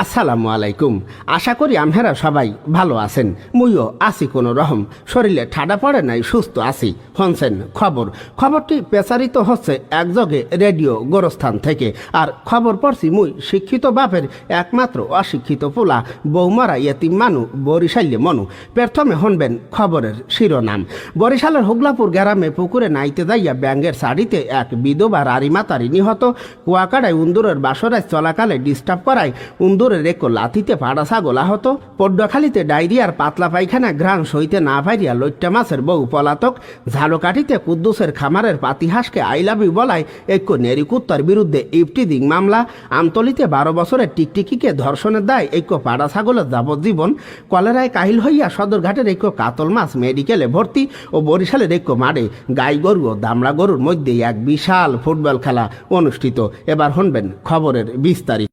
আসসালামু আলাইকুম। আশা করি আমহেরা সবাই ভালো আছেন। মুইও আছি কোনো রকম, শরীরে ঠাডা পড়ে নাই, সুস্থ আছি। হনছেন খবরটি প্রচারিত হচ্ছে একযোগে রেডিও গোরস্থান থেকে। আর খবর পড়ছি মুই শিক্ষিত বাপের একমাত্র অশিক্ষিত পোলা, বৌমারা ইয়েতিম মানু, বরিশাল্যে মনু। প্রথমে হনবেন খবরের শিরোনাম। বরিশালের হুগলাপুর গ্রামে পুকুরে নাইতে যাইয়া ব্যাঙ্গের শাড়িতে এক বিধবা রারিমাতারি নিহত। কুয়াকাড়ায় উন্দুরের বাসরায় চলাকালে ডিস্টার্ব করায় উন্দুরের এক লাথিতে পাড়া ছাগল আহত। পড্ডখালিতে ডায়রিয়ার পাতলা পায়খানা ঘ্রাণ সইতে না পাইয়া লইট্টা মাছের বউ পলাতক। ঝালকাঠিতে কুদ্দুসের খামারের পাতিহাসকে আইলাবি বলায় এক নেরিকুত্তার বিরুদ্ধে ইফটিজিং মামলা। আমতলিতে 12 বছরের টিকটিকিকে ধর্ষণের দায় এক পাড়া ছাগলের যাবজ্জীবন। কলেরায় কাহিল হইয়া সদরঘাটের এক কাতল মাছ মেডিকেলে ভর্তি। ও বরিশালের এক মাঠে গাই গরু ও দামড়া গরুর মধ্যে এক বিশাল ফুটবল খেলা অনুষ্ঠিত। এবার শুনবেন খবরের বিস্তারিত।